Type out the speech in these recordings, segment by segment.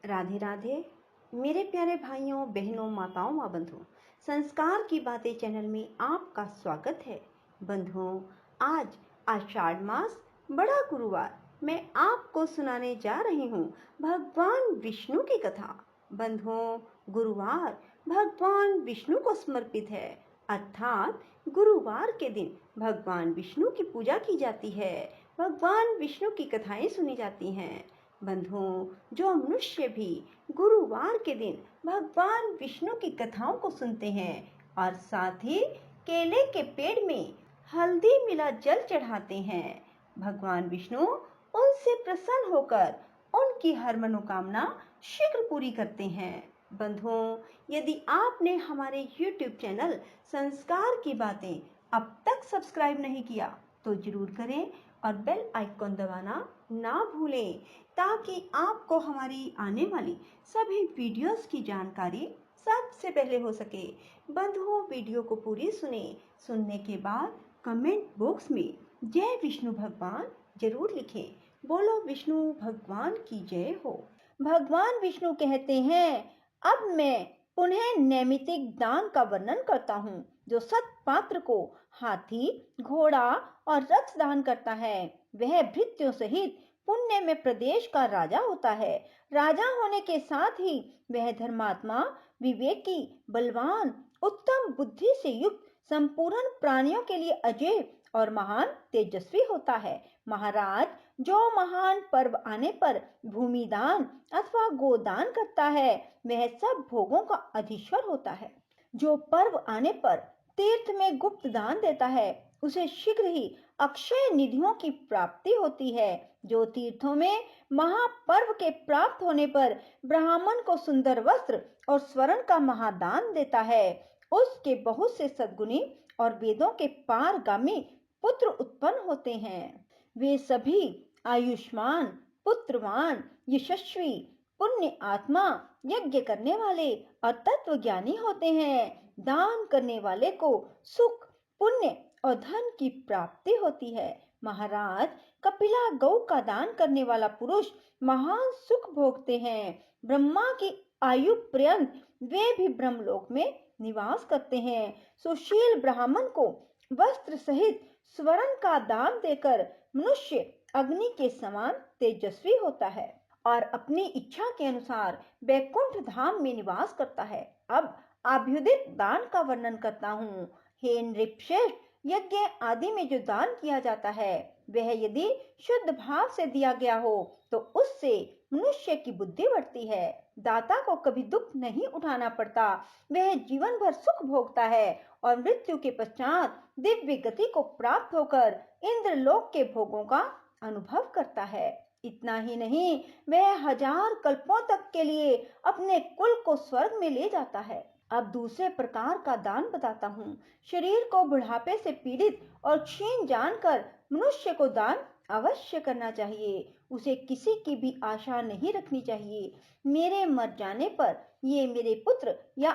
राधे राधे। मेरे प्यारे भाइयों बहनों माताओं व बंधुओं, संस्कार की बातें चैनल में आपका स्वागत है। बंधुओं, आज आषाढ़ मास बड़ा गुरुवार मैं आपको सुनाने जा रही हूँ भगवान विष्णु की कथा। बंधुओं, गुरुवार भगवान विष्णु को समर्पित है, अर्थात गुरुवार के दिन भगवान विष्णु की पूजा की जाती है, भगवान विष्णु की कथाएं सुनी जाती हैं। बंधुओं, जो मनुष्य भी गुरुवार के दिन भगवान विष्णु की कथाओं को सुनते हैं और साथ ही केले के पेड़ में हल्दी मिला जल चढ़ाते हैं, भगवान विष्णु उनसे प्रसन्न होकर उनकी हर मनोकामना शीघ्र पूरी करते हैं। बंधुओं, यदि आपने हमारे YouTube चैनल संस्कार की बातें अब तक सब्सक्राइब नहीं किया तो जरूर करें और बेल आइकॉन दबाना ना भूलें, ताकि आपको हमारी आने वाली सभी वीडियोस की जानकारी सबसे पहले हो सके। बंधुओं, वीडियो को पूरी सुनने के बाद कमेंट बॉक्स में जय विष्णु भगवान जरूर लिखें। बोलो विष्णु भगवान की जय हो। भगवान विष्णु कहते हैं, अब मैं पुनः नैमित्तिक दान का वर्णन करता हूँ। जो सत्पात्र को हाथी, घोड़ा और रथ दान करता है वह भृत्यों सहित पुण्य में प्रदेश का राजा होता है। राजा होने के साथ ही वह धर्मात्मा, विवेकी, बलवान, उत्तम बुद्धि से युक्त, संपूर्ण प्राणियों के लिए अजय और महान तेजस्वी होता है। महाराज, जो महान पर्व आने पर भूमि दान अथवा गोदान करता है वह सब भोगों का अधीश्वर होता है। जो पर्व आने पर तीर्थ में गुप्त दान देता है उसे शीघ्र ही अक्षय निधियों की प्राप्ति होती है। जो तीर्थों में महापर्व के प्राप्त होने पर ब्राह्मण को सुंदर वस्त्र और स्वर्ण का महादान देता है उसके बहुत से सद्गुणी और वेदों के पारगामी पुत्र उत्पन्न होते हैं। वे सभी आयुष्मान, पुत्रवान, यशस्वी, पुण्य आत्मा, यज्ञ करने वाले और तत्वज्ञानी होते हैं। दान करने वाले को सुख, पुण्य और धन की प्राप्ति होती है। महाराज, कपिला गौ का दान करने वाला पुरुष महान सुख भोगते हैं। ब्रह्मा की आयु पर्यंत वे भी ब्रह्मलोक में निवास करते हैं। सुशील ब्राह्मण को वस्त्र सहित स्वर्ण का दान देकर मनुष्य अग्नि के समान तेजस्वी होता है और अपनी इच्छा के अनुसार वैकुंठ धाम में निवास करता है। अब अभ्युदित दान का वर्णन करता हूँ। हे नृपश्रेष्ठ, यज्ञ आदि में जो दान किया जाता है वह यदि शुद्ध भाव से दिया गया हो तो उससे मनुष्य की बुद्धि बढ़ती है। दाता को कभी दुख नहीं उठाना पड़ता, वह जीवन भर सुख भोगता है और मृत्यु के पश्चात दिव्य गति को प्राप्त होकर इंद्रलोक के भोगों का अनुभव करता है। इतना ही नहीं, वह 1000 कल्पों तक के लिए अपने कुल को स्वर्ग में ले जाता है। अब दूसरे प्रकार का दान बताता हूँ। शरीर को बुढ़ापे से पीड़ित और क्षीण जानकर मनुष्य को दान अवश्य करना चाहिए। उसे किसी की भी आशा नहीं रखनी चाहिए। मेरे मर जाने पर ये मेरे पुत्र या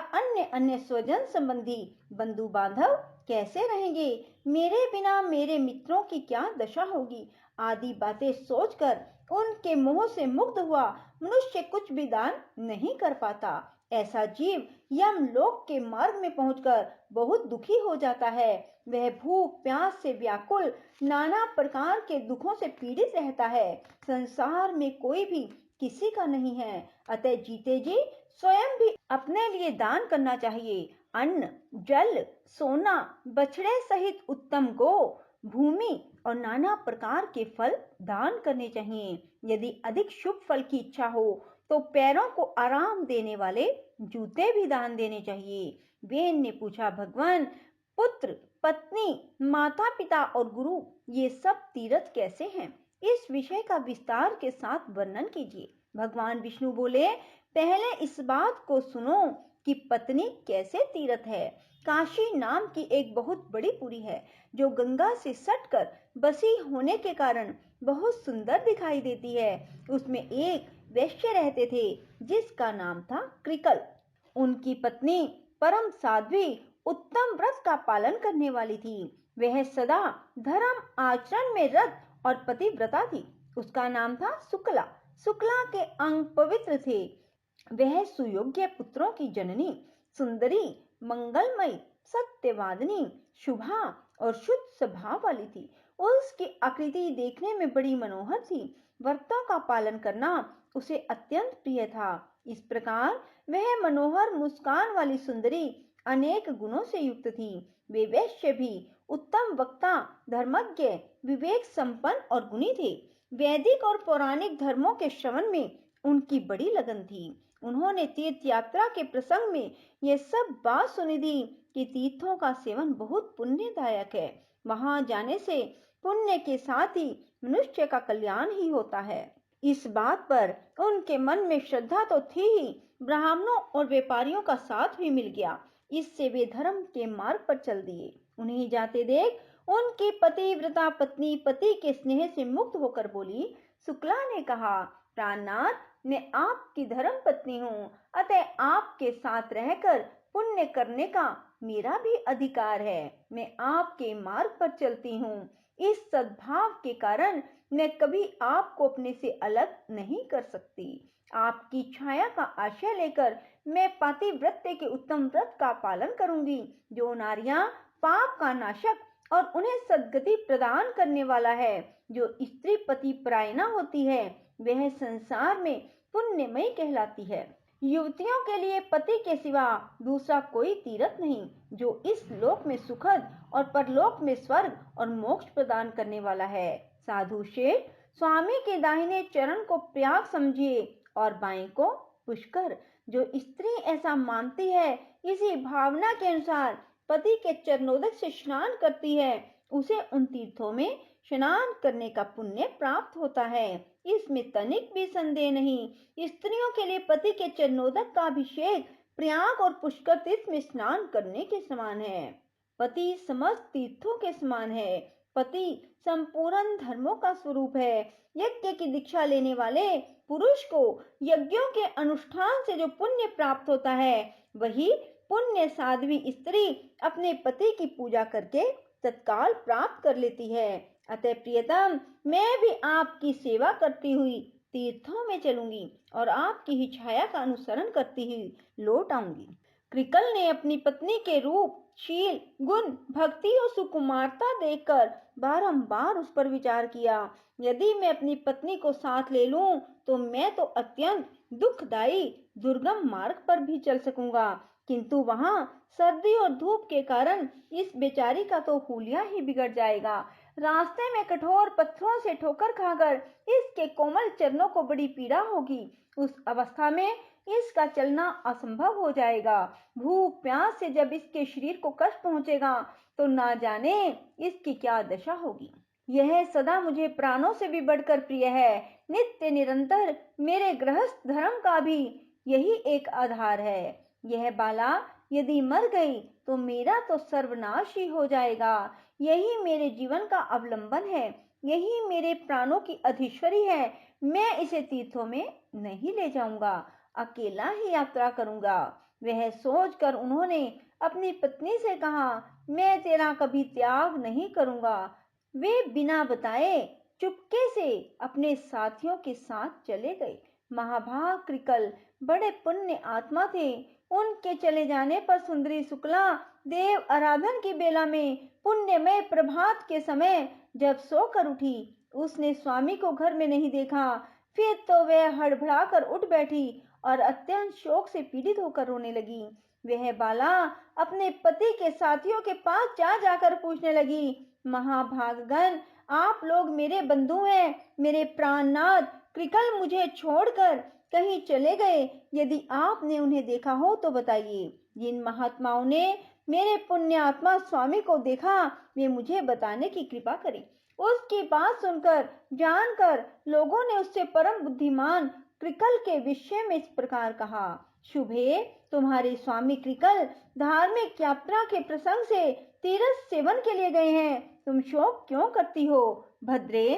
अन्य स्वजन संबंधी बंधु बांधव कैसे रहेंगे, मेरे बिना मेरे मित्रों की क्या दशा होगी, आदि बातें सोचकर उनके मोह से मुक्त हुआ मनुष्य कुछ भी दान नहीं कर पाता। ऐसा जीव यमलोक के मार्ग में पहुंचकर बहुत दुखी हो जाता है। वह भूख प्यास से व्याकुल, नाना प्रकार के दुखों से पीड़ित रहता है। संसार में कोई भी किसी का नहीं है, अतः जीते जी स्वयं भी अपने लिए दान करना चाहिए। अन्न, जल, सोना, बछड़े सहित उत्तम गो, भूमि और नाना प्रकार के फल दान करने चाहिए। यदि अधिक शुभ फल की इच्छा हो तो पैरों को आराम देने वाले जूते भी दान देने चाहिए। बेन ने पूछा, भगवान, पुत्र, पत्नी, माता पिता और गुरु ये सब तीर्थ कैसे हैं? इस विषय का विस्तार के साथ वर्णन कीजिए। भगवान विष्णु बोले, पहले इस बात को सुनो कि पत्नी कैसे तीर्थ है। काशी नाम की एक बहुत बड़ी पुरी है जो गंगा से सटकर बसी होने के कारण बहुत सुंदर दिखाई देती है। उसमें एक वैश्य रहते थे जिसका नाम था कृकल। उनकी पत्नी परम साध्वी, उत्तम व्रत का पालन करने वाली थी। वह सदा धर्म आचरण में रत और पतिव्रता थी। उसका नाम था शुक्ला। शुक्ला के अंग पवित्र थे। वह सुयोग्य पुत्रों की जननी, सुंदरी, मंगलमयी, सत्यवादिनी, शुभा और शुद्ध स्वभाव वाली थी। उसकी आकृति देखने में बड़ी मनोहर थी। व्रतों का पालन करना उसे अत्यंत प्रिय था। इस प्रकार वह मनोहर मुस्कान वाली सुंदरी अनेक गुणों से युक्त थी। वे वैश्य भी उत्तम वक्ता, धर्मज्ञ, विवेक संपन्न और गुणी थे। वैदिक और पौराणिक धर्मों के श्रवण में उनकी बड़ी लगन थी। उन्होंने तीर्थ यात्रा के प्रसंग में यह सब बात सुनी थी कि तीर्थों का सेवन बहुत पुण्यदायक है। वहां जाने से पुण्य के साथ ही मनुष्य का कल्याण ही होता है। इस बात पर उनके मन में श्रद्धा तो थी ही, ब्राह्मणों और व्यापारियों का साथ भी मिल गया। इससे वे धर्म के मार्ग पर चल दिए। उन्हें जाते देख उनकी पतिव्रता पत्नी पति के स्नेह से मुक्त होकर बोली। शुक्ला ने कहा, प्राणनाथ, मैं आपकी धर्म पत्नी हूँ, अतः आपके साथ रहकर पुण्य करने का मेरा भी अधिकार है। मैं आपके मार्ग पर चलती हूँ। इस सद्भाव के कारण मैं कभी आपको अपने से अलग नहीं कर सकती। आपकी छाया का आश्रय लेकर मैं पातिव्रत्य के उत्तम व्रत का पालन करूंगी। जो नारियां पाप का नाशक और उन्हें सद्गति प्रदान करने वाला है, जो स्त्री पति परायणा होती है, वह संसार में पुण्यमयी कहलाती है। युवतियों के लिए पति के सिवा दूसरा कोई तीर्थ नहीं, जो इस लोक में सुखद और परलोक में स्वर्ग और मोक्ष प्रदान करने वाला है। साधु शेठ, स्वामी के दाहिने चरण को प्रयाग समझिए और बाएं को पुष्कर। जो स्त्री ऐसा मानती है, इसी भावना के अनुसार पति के चरणोदक से स्नान करती है, उसे उन तीर्थों में स्नान करने का पुण्य प्राप्त होता है। इसमें तनिक भी संदेह नहीं। स्त्रियों के लिए पति के चरणोदक का अभिषेक प्रयाग और पुष्कर तीर्थ में स्नान करने के समान है। पति समस्त तीर्थों के समान है। पति संपूर्ण धर्मों का स्वरूप है। यज्ञ की दीक्षा लेने वाले पुरुष को यज्ञों के अनुष्ठान से जो पुण्य प्राप्त होता है, वही पुण्य साध्वी स्त्री अपने पति की पूजा करके तत्काल प्राप्त कर लेती है। अतः प्रियतम, मैं भी आपकी सेवा करती हुई तीर्थों में चलूंगी और आपकी ही छाया का अनुसरण करती हुई लौट आऊंगी। कृकल ने अपनी पत्नी के रूप, शील, गुण, भक्ति और सुकुमारता देखकर बारंबार उस पर विचार किया। यदि मैं अपनी पत्नी को साथ ले लूं, तो मैं तो अत्यंत दुखदायी दुर्गम मार्ग पर भी चल सकूंगा, किंतु वहां सर्दी और धूप के कारण इस बेचारी का तो हुलिया ही बिगड़ जाएगा। रास्ते में कठोर पत्थरों से ठोकर खाकर इसके कोमल चरणों को बड़ी पीड़ा होगी। उस अवस्था में इसका चलना असंभव हो जाएगा। भूख प्यास से जब इसके शरीर को कष्ट पहुंचेगा, तो ना जाने इसकी क्या दशा होगी। यह सदा मुझे प्राणों से भी बढ़कर प्रिय है। नित्य निरंतर मेरे गृहस्थ धर्म का भी यही एक आधार है। यह बाला यदि मर गई, तो मेरा तो सर्वनाश ही हो जाएगा। यही मेरे जीवन का अवलंबन है, यही मेरे प्राणों की अधीश्वरी है। मैं इसे तीर्थों में नहीं ले जाऊंगा, अकेला ही यात्रा करूंगा। वह सोचकर उन्होंने अपनी पत्नी से कहा, मैं तेरा कभी त्याग नहीं करूंगा। वे बिना बताए चुपके से अपने साथियों के साथ चले गए। महाभाग कृकल बड़े पुण्य आत्मा थे। उनके चले जाने पर सुंदरी शुक्ला देव आराधन की बेला में पुण्यमय प्रभात के समय जब सोकर उठी, उसने स्वामी को घर में नहीं देखा। फिर तो वह हड़बड़ाकर उठ बैठी और अत्यंत शोक से पीड़ित होकर रोने लगी। वह बाला अपने पति के साथियों के पास जा जाकर पूछने लगी, महाभागगण, आप लोग मेरे बंधु हैं। मेरे प्राणनाथ कृकल मुझे छोड़कर कहीं चले गए। यदि आपने उन्हें देखा हो तो बताइए। जिन महात्माओं ने मेरे पुण्य आत्मा स्वामी को देखा, वे मुझे बताने की कृपा करें। उसकी बात सुनकर जानकर लोगों ने उससे परम बुद्धिमान कृकल के विषय में इस प्रकार कहा, शुभे, तुम्हारे स्वामी कृकल धार्मिक यात्रा के प्रसंग से तीर्थ सेवन के लिए गए हैं। तुम शोक क्यों करती हो? भद्रे,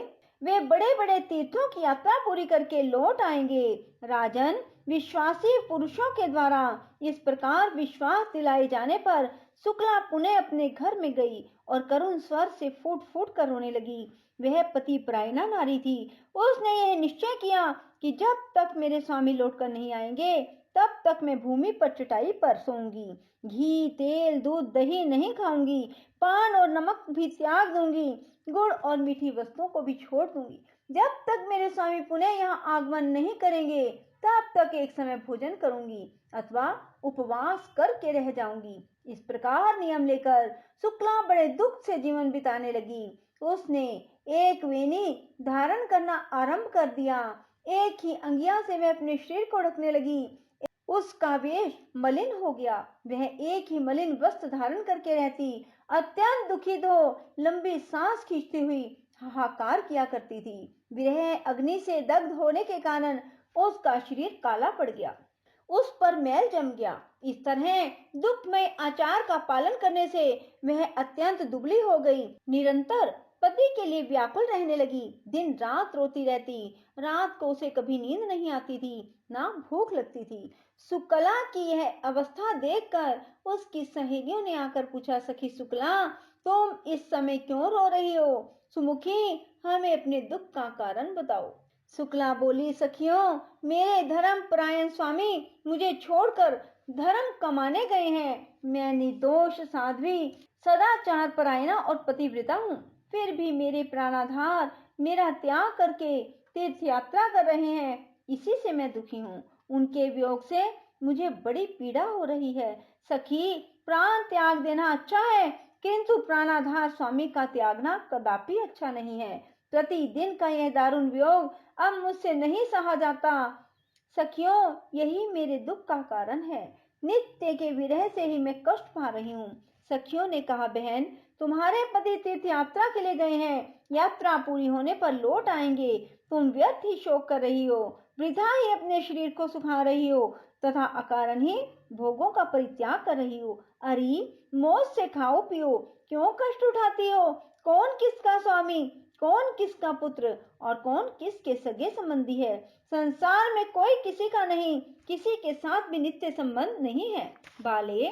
वे बड़े बड़े तीर्थों की यात्रा पूरी करके लौट आएंगे। राजन, विश्वासी पुरुषों के द्वारा इस प्रकार विश्वास दिलाए जाने पर शुक्ला पुनः अपने घर में गई और करुण स्वर से फूट फूट कर रोने लगी। वह पति परायणा नारी थी। उसने यह निश्चय किया कि जब तक मेरे स्वामी लौटकर नहीं आएंगे तब तक मैं भूमि पर चटाई पर सोऊंगी। घी, तेल, दूध, दही नहीं खाऊंगी। पान और नमक भी त्याग दूंगी। गुड़ और मीठी वस्तुओं को भी छोड़ दूंगी। जब तक मेरे स्वामी पुनः यहाँ आगमन नहीं करेंगे तब तक एक समय भोजन करूंगी अथवा उपवास करके रह जाऊंगी। इस प्रकार नियम लेकर शुक्ला बड़े दुख से जीवन बिताने लगी। उसने एक वेणी धारण करना आरंभ कर दिया। एक ही अंगिया से वह अपने शरीर को ढकने लगी। उसका वेश मलिन हो गया। वह एक ही मलिन वस्त्र धारण करके रहती। अत्यंत दुखित हो लंबी सांस खींचती हुई हाहाकार किया करती थी। विरह अग्नि से दग्ध होने के कारण उसका शरीर काला पड़ गया, उस पर मैल जम गया। इस तरह दुखमय आचार का पालन करने से वह अत्यंत दुबली हो गई। निरंतर पति के लिए व्याकुल रहने लगी। दिन रात रोती रहती। रात को उसे कभी नींद नहीं आती थी, ना भूख लगती थी। शुक्ला की यह अवस्था देखकर उसकी सहेलियों ने आकर पूछा, सखी शुक्ला, तुम इस समय क्यों रो रही हो? सुमुखी, हमें अपने दुख का कारण बताओ। शुक्ला बोली, सखियों, मेरे धर्म परायण स्वामी मुझे छोड़कर धर्म कमाने गए हैं। मैं निर्दोष साध्वी, सदाचार परायणा और पतिव्रता हूँ। फिर भी मेरे प्राणाधार मेरा त्याग करके तीर्थ यात्रा कर रहे हैं। इसी से मैं दुखी हूँ। उनके वियोग से मुझे बड़ी पीड़ा हो रही है। सखी, प्राण त्याग देना अच्छा है, किंतु प्राणाधार स्वामी का त्यागना कदापि अच्छा नहीं है। प्रतिदिन का यह दारुण वियोग अब मुझसे नहीं सहा जाता। सखियों, यही मेरे दुख का कारण है। नित्य के विरह से ही मैं कष्ट पा रही हूँ। सखियों ने कहा, बहन, तुम्हारे पति तीर्थ यात्रा के लिए गए हैं। यात्रा पूरी होने पर लौट आएंगे। तुम व्यर्थ ही शोक कर रही हो, वृथा ही अपने शरीर को सुखा रही हो तथा अकारण ही भोगों का परित्याग कर रही हो। अरे, मौज से खाओ पियो, क्यों कष्ट उठाती हो? कौन किसका स्वामी, कौन किसका पुत्र और कौन किसके सगे संबंधी है? संसार में कोई किसी का नहीं, किसी के साथ भी नित्य संबंध नहीं है। बाले,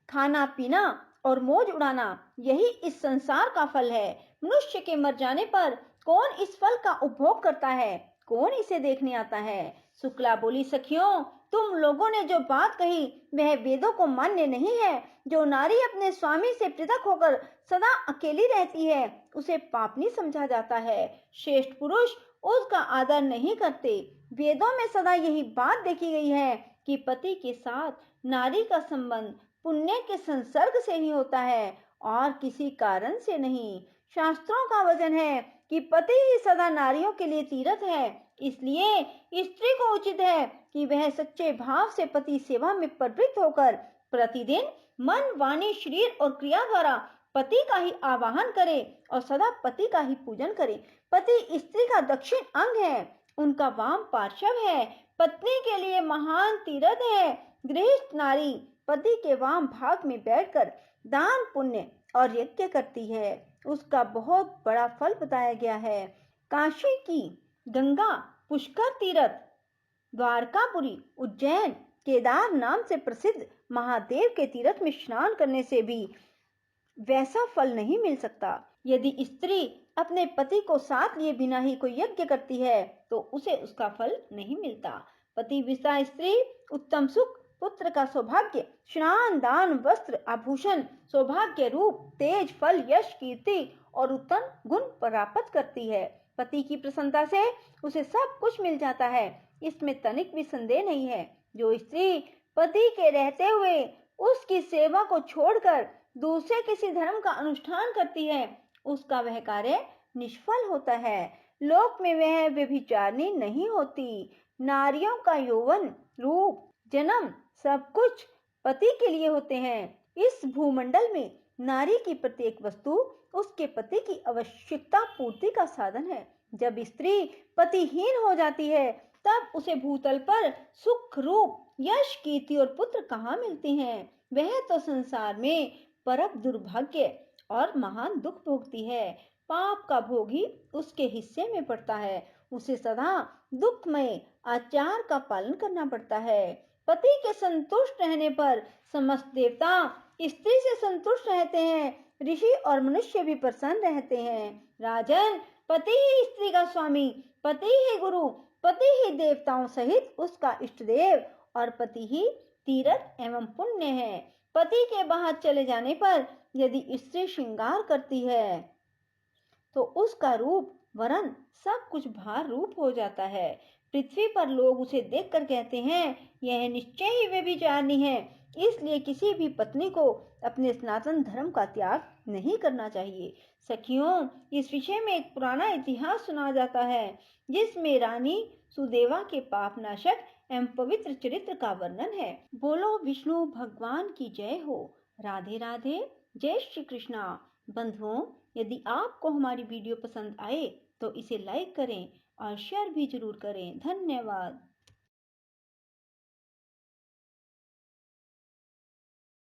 खाना पीना और मौज उड़ाना, यही इस संसार का फल है। मनुष्य के मर जाने पर कौन इस फल का उपभोग करता है? कौन इसे देखने आता है? शुक्ला बोली, सखियों, तुम लोगों ने जो बात कही वह वेदों को मान्य नहीं है। जो नारी अपने स्वामी से पृथक होकर सदा अकेली रहती है उसे पापनी समझा जाता है। श्रेष्ठ पुरुष उसका आदर नहीं करते। वेदों में सदा यही बात देखी गई है कि पति के साथ नारी का संबंध पुण्य के संसर्ग से ही होता है और किसी कारण से नहीं। शास्त्रों का वचन है कि पति ही सदा नारियों के लिए तीर्थ है। इसलिए स्त्री को उचित है कि वह सच्चे भाव से पति सेवा में प्रवृत्त होकर प्रतिदिन मन, वाणी, शरीर और क्रिया द्वारा पति का ही आवाहन करे और सदा पति का ही पूजन करे। पति स्त्री का दक्षिण अंग है, उनका वाम पार्श्व है, पत्नी के लिए महान तीर्थ है। गृहस्थ नारी पति के वाम भाग में बैठकर दान, पुण्य और यज्ञ करती है, उसका बहुत बड़ा फल बताया गया है। काशी की गंगा, पुष्कर तीर्थ, द्वारकापुरी, उज्जैन, केदार नाम से प्रसिद्ध महादेव के तीर्थ में स्नान करने से भी वैसा फल नहीं मिल सकता। यदि स्त्री अपने पति को साथ लिए बिना ही कोई यज्ञ करती है तो उसे उसका फल नहीं मिलता। पति विषा स्त्री उत्तम सुख, पुत्र का सौभाग्य, स्नान, दान, वस्त्र, आभूषण, सौभाग्य, रूप, तेज, फल, यश, कीर्ति और उत्तम गुण प्राप्त करती है। पति की प्रसन्नता से उसे सब कुछ मिल जाता है, इसमें तनिक भी संदेह नहीं है। जो स्त्री पति के रहते हुए उसकी सेवा को छोड़कर दूसरे किसी धर्म का अनुष्ठान करती है उसका वह कार्य निष्फल होता है। लोक में वह व्यभिचारिणी नहीं होती। नारियों का यौवन, रूप, जन्म सब कुछ पति के लिए होते हैं। इस भूमंडल में नारी की प्रत्येक वस्तु उसके पति की आवश्यकता पूर्ति का साधन है। जब स्त्री पतिहीन हो जाती है तब उसे भूतल पर सुख, रूप, यश, कीर्ति और पुत्र कहाँ मिलते हैं? वह तो संसार में परम दुर्भाग्य और महान दुख भोगती है। पाप का भोग ही उसके हिस्से में पड़ता है। उसे सदा दुखमय आचार का पालन करना पड़ता है। पति के संतुष्ट रहने पर समस्त देवता स्त्री से संतुष्ट रहते हैं। ऋषि और मनुष्य भी प्रसन्न रहते हैं। राजन, पति ही स्त्री का स्वामी, पति ही गुरु, पति ही देवताओं सहित उसका इष्ट देव और पति ही तीर्थ एवं पुण्य है। पति के बाहर चले जाने पर यदि स्त्री श्रृंगार करती है तो उसका रूप वरन सब कुछ भार रूप हो जाता है। पृथ्वी पर लोग उसे देखकर कहते हैं, यह निश्चय ही व्यभिचारिणी है। इसलिए किसी भी पत्नी को अपने सनातन धर्म का त्याग नहीं करना चाहिए। सखियों, इस विषय में एक पुराना इतिहास सुना जाता है जिसमें रानी सुदेवा के पापनाशक एवं पवित्र चरित्र का वर्णन है। बोलो विष्णु भगवान की जय हो। राधे राधे। जय श्री कृष्णा। बंधुओं, यदि आपको हमारी वीडियो पसंद आए तो इसे लाइक करें और शेयर भी जरूर करें। धन्यवाद।